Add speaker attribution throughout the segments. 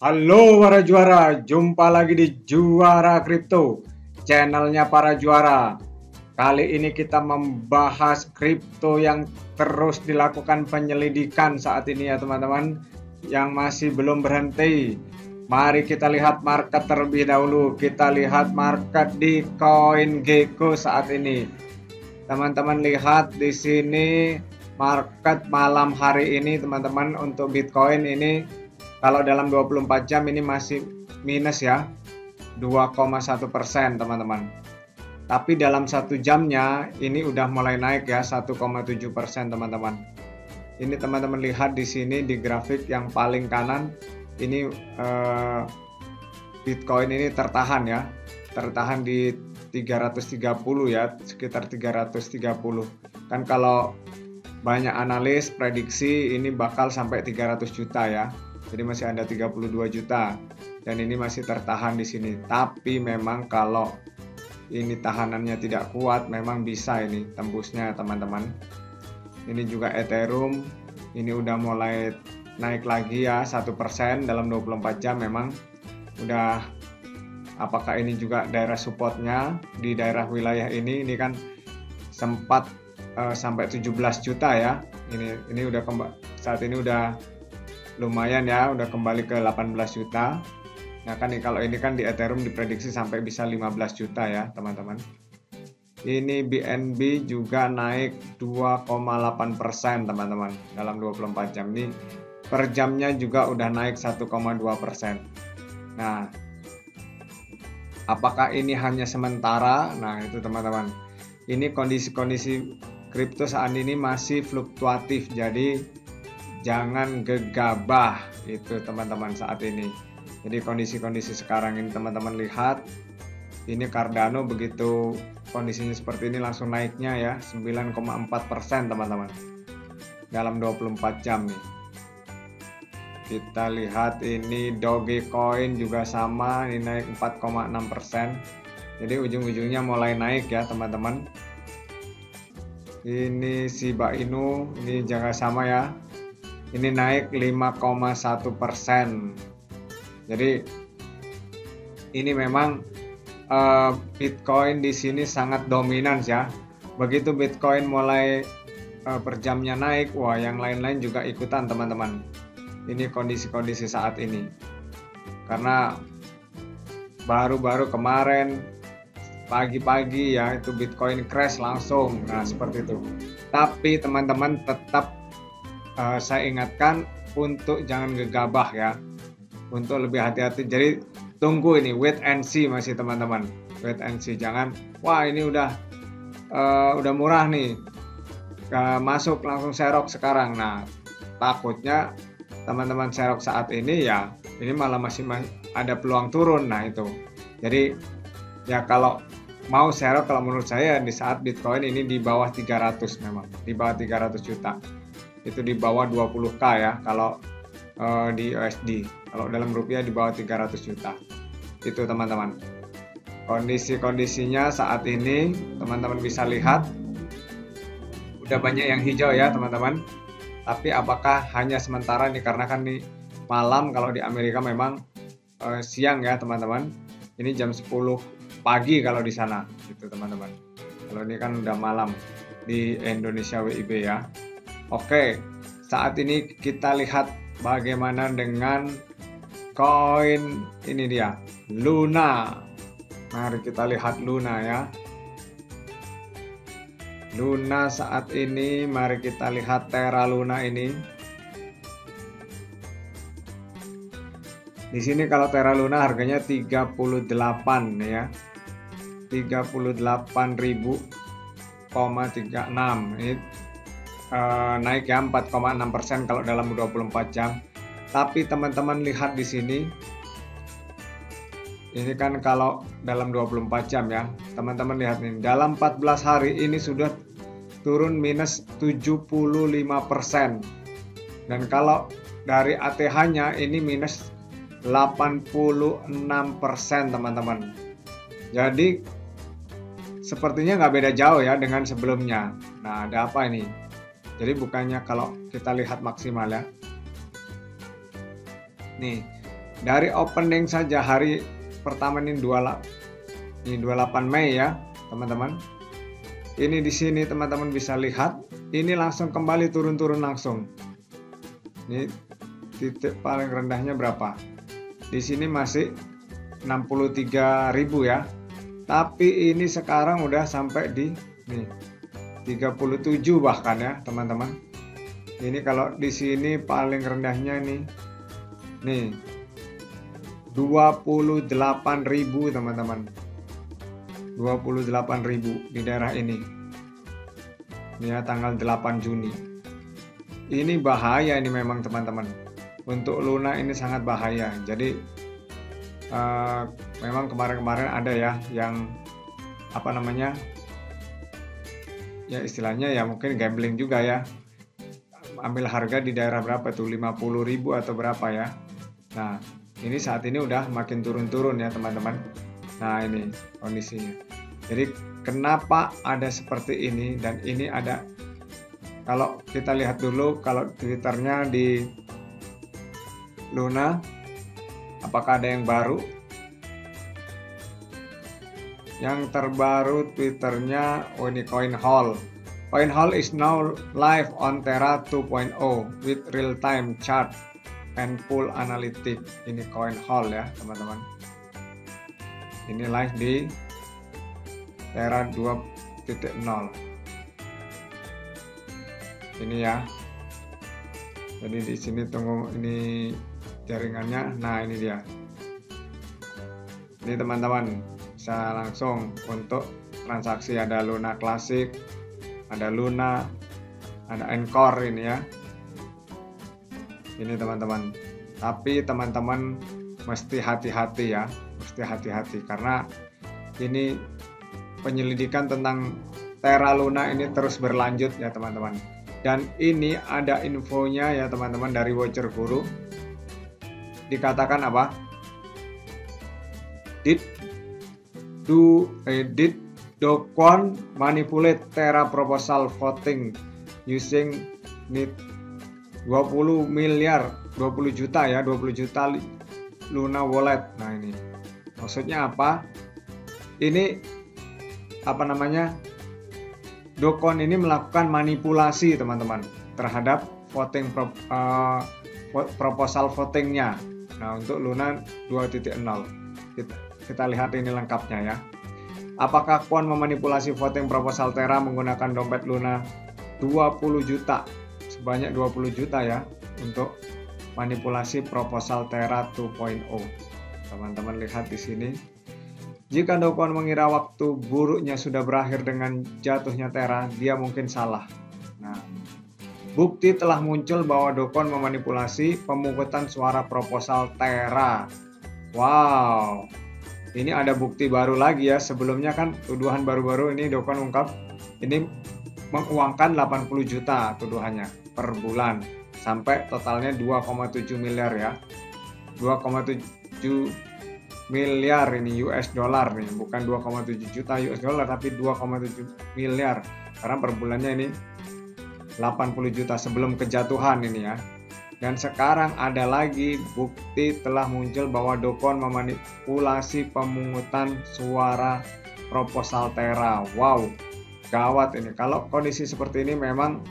Speaker 1: Halo para juara, jumpa lagi di Juara Kripto, channelnya para juara. Kali ini kita membahas kripto yang terus dilakukan penyelidikan saat ini ya teman-teman, yang masih belum berhenti. Mari kita lihat market terlebih dahulu. Kita lihat market di CoinGecko saat ini. Teman-teman lihat di sini market malam hari ini teman-teman untuk Bitcoin ini. Kalau dalam 24 jam ini masih minus ya, 2,1% teman-teman. Tapi dalam 1 jamnya ini udah mulai naik ya, 1,7% teman-teman. Ini teman-teman lihat di sini di grafik yang paling kanan, ini Bitcoin ini tertahan ya, tertahan di 330 ya, sekitar 330. Kan kalau banyak analis prediksi ini bakal sampai 300 juta ya. Jadi masih ada 32 juta dan ini masih tertahan di sini. Tapi memang kalau ini tahanannya tidak kuat, memang bisa ini tembusnya teman-teman. Ini juga Ethereum, ini udah mulai naik lagi ya 1% dalam 24 jam memang udah. Apakah ini juga daerah supportnya di daerah wilayah ini kan sempat sampai 17 juta ya. Ini udah saat ini udah lumayan ya, udah kembali ke 18 juta. Nah kan kalau ini kan di Ethereum diprediksi sampai bisa 15 juta ya teman-teman. Ini BNB juga naik 2,8% teman-teman dalam 24 jam. Ini per jamnya juga udah naik 1,2%. Nah, apakah ini hanya sementara? Nah itu teman-teman, ini kondisi-kondisi kripto saat ini masih fluktuatif, jadi jangan gegabah itu teman-teman saat ini. Jadi kondisi-kondisi sekarang ini teman-teman lihat, ini Cardano begitu kondisinya seperti ini langsung naiknya ya 9,4% teman-teman dalam 24 jam nih. Kita lihat ini Dogecoin juga sama, ini naik 4,6%. Jadi ujung-ujungnya mulai naik ya teman-teman. Ini Shiba Inu, ini juga sama ya. Ini naik 5,1%. Jadi ini memang Bitcoin di sini sangat dominan ya. Begitu Bitcoin mulai per jamnya naik, wah yang lain-lain juga ikutan teman-teman. Ini kondisi-kondisi saat ini. Karena baru-baru kemarin pagi-pagi ya itu Bitcoin crash langsung. Nah, seperti itu. Tapi teman-teman tetap saya ingatkan untuk jangan gegabah ya, untuk lebih hati-hati. Jadi tunggu ini, wait and see masih teman-teman, wait and see. Jangan wah ini udah murah nih, masuk langsung serok sekarang. Nah takutnya teman-teman serok saat ini ya, ini malah masih ada peluang turun. Nah itu, jadi ya kalau mau serok, kalau menurut saya di saat Bitcoin ini di bawah 300, memang di bawah 300 juta. Itu di bawah 20k ya kalau di USD. Kalau dalam rupiah di bawah 300 juta. Itu teman-teman. Kondisi-kondisinya saat ini teman-teman bisa lihat udah banyak yang hijau ya teman-teman. Tapi apakah hanya sementara nih, karena kan nih malam, kalau di Amerika memang siang ya teman-teman. Ini jam 10 pagi kalau di sana gitu teman-teman. Kalau ini kan udah malam di Indonesia WIB ya. Oke, saat ini kita lihat bagaimana dengan koin ini dia, Luna. Mari kita lihat Luna ya. Luna saat ini, mari kita lihat Terra Luna ini. Di sini kalau Terra Luna harganya 38 ya. 38.000,36. Ini naik ya 4,6% kalau dalam 24 jam. Tapi teman-teman lihat di sini, ini kan kalau dalam 24 jam ya, teman-teman lihat nih, dalam 14 hari ini sudah turun minus 75%. Dan kalau dari ATH-nya ini minus 86% teman-teman. Jadi sepertinya nggak beda jauh ya dengan sebelumnya. Nah ada apa ini? Jadi bukannya kalau kita lihat maksimal ya, nih Dari opening saja hari pertama ini 28 Mei ya, teman-teman. Ini di sini teman-teman bisa lihat, ini langsung kembali turun-turun langsung. Ini titik paling rendahnya berapa? Di sini masih 63.000 ya. Tapi ini sekarang udah sampai di nih 37 bahkan ya, teman-teman. Ini kalau di sini paling rendahnya nih 28.000 teman-teman. 28.000 di daerah ini. Ini ya tanggal 8 Juni. Ini bahaya ini memang teman-teman. Untuk Luna ini sangat bahaya. Jadi memang kemarin-kemarin ada ya yang apa namanya? Ya istilahnya ya mungkin gambling juga ya. Ambil harga di daerah berapa tuh? 50.000 atau berapa ya. Nah, ini saat ini udah makin turun-turun ya teman-teman. Nah, ini kondisinya. Jadi kenapa ada seperti ini, dan ini ada, kalau kita lihat dulu kalau Twitternya di Luna, apakah ada yang baru? Yang terbaru Twitternya, oh ini CoinHall. CoinHall is now live on Terra 2.0 with real-time chart and full analytic. Ini CoinHall ya teman-teman. Ini live di Terra 2.0. Ini ya. Jadi di sini tunggu ini jaringannya. Nah ini dia. Ini teman-teman bisa langsung untuk transaksi, ada Luna Classic, ada Luna, ada Encore ini ya. Ini teman-teman. Tapi teman-teman mesti hati-hati ya, mesti hati-hati karena ini penyelidikan tentang Terra Luna ini terus berlanjut ya teman-teman. Dan ini ada infonya ya teman-teman dari Watcher Guru. Dikatakan apa? Did Do Kwon manipulate Terra proposal voting using 20 juta ya, 20 juta Luna wallet. Nah ini maksudnya apa? Ini apa namanya? Do Kwon ini melakukan manipulasi teman-teman terhadap voting proposal votingnya. Nah untuk Luna 2.0 kita lihat ini lengkapnya ya. Apakah Kwon memanipulasi voting proposal Terra menggunakan dompet Luna 20 juta, sebanyak 20 juta ya, untuk manipulasi proposal Terra 2.0. Teman-teman lihat di sini. Jika Do Kwon mengira waktu buruknya sudah berakhir dengan jatuhnya Terra, dia mungkin salah. Nah, bukti telah muncul bahwa Do Kwon memanipulasi pemungutan suara proposal Terra. Wow. Ini ada bukti baru lagi ya. Sebelumnya kan tuduhan baru-baru ini Do Kwon ungkap ini menguangkan 80 juta tuduhannya per bulan sampai totalnya 2,7 miliar ya. 2,7 miliar ini US dollar nih, bukan 2,7 juta US dollar tapi 2,7 miliar karena per bulannya ini 80 juta sebelum kejatuhan ini ya. Dan sekarang ada lagi bukti telah muncul bahwa Do Kwon memanipulasi pemungutan suara proposal Terra. Wow, gawat ini. Kalau kondisi seperti ini memang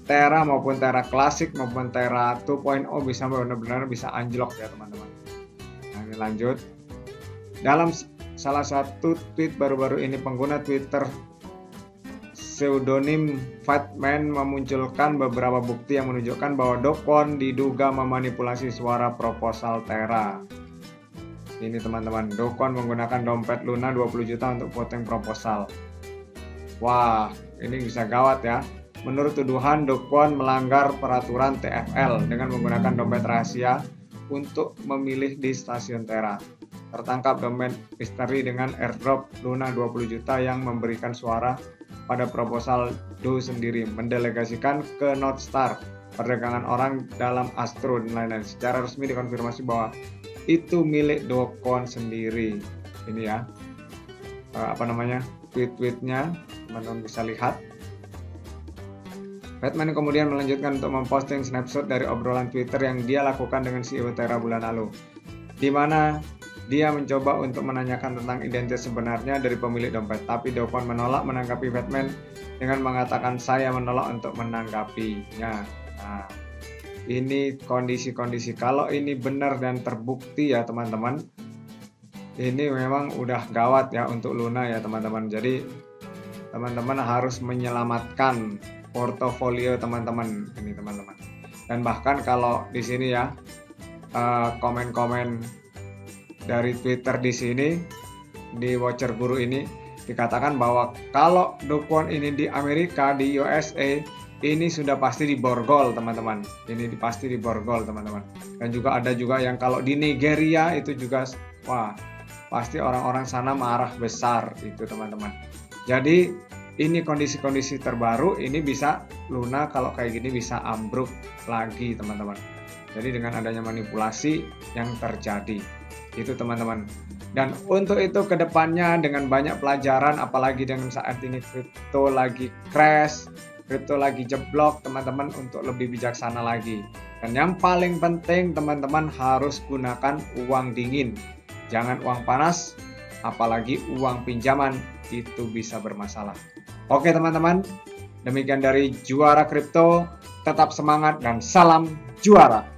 Speaker 1: Terra maupun Terra Classic maupun Terra 2.0 bisa benar-benar bisa anjlok ya teman-teman. Nah ini lanjut. Dalam salah satu tweet baru-baru ini, pengguna Twitter pseudonym Fatman memunculkan beberapa bukti yang menunjukkan bahwa Do Kwon diduga memanipulasi suara proposal Terra. Ini teman-teman, Do Kwon menggunakan dompet Luna 20 juta untuk voting proposal. Wah, ini bisa gawat ya. Menurut tuduhan, Do Kwon melanggar peraturan TFL dengan menggunakan dompet rahasia untuk memilih di stasiun Terra. Tertangkap dompet misteri dengan airdrop Luna 20 juta yang memberikan suara pada proposal Do sendiri, mendelegasikan ke Northstar, perdagangan orang dalam Astro dan lain-lain. Secara resmi dikonfirmasi bahwa itu milik Do Kwon sendiri. Ini ya, tweet-tweetnya teman-teman bisa lihat. Batman kemudian melanjutkan untuk memposting snapshot dari obrolan Twitter yang dia lakukan dengan CEO Terra bulan lalu. di mana dia mencoba untuk menanyakan tentang identitas sebenarnya dari pemilik dompet, tapi Do Kwon menolak menanggapi Batman dengan mengatakan saya menolak untuk menanggapinya. Nah, ini kondisi-kondisi, kalau ini benar dan terbukti ya teman-teman, ini memang udah gawat ya untuk Luna ya teman-teman. Jadi teman-teman harus menyelamatkan portofolio teman-teman ini teman-teman. Dan bahkan kalau di sini ya komen-komen dari Twitter di sini di Watcher Guru ini dikatakan bahwa kalau Do Kwon ini di Amerika, di USA, ini sudah pasti diborgol teman-teman. Ini pasti diborgol teman-teman. Dan juga ada juga yang kalau di Nigeria itu juga, wah, pasti orang-orang sana marah besar itu teman-teman. Jadi ini kondisi-kondisi terbaru, ini bisa Luna kalau kayak gini bisa ambruk lagi teman-teman. Jadi dengan adanya manipulasi yang terjadi itu teman-teman. Dan untuk itu kedepannya dengan banyak pelajaran, apalagi dengan saat ini kripto lagi crash, kripto lagi jeblok teman-teman, untuk lebih bijaksana lagi. Dan yang paling penting teman-teman harus gunakan uang dingin, jangan uang panas, apalagi uang pinjaman, itu bisa bermasalah. Oke teman-teman, demikian dari Juara Kripto, tetap semangat dan salam juara.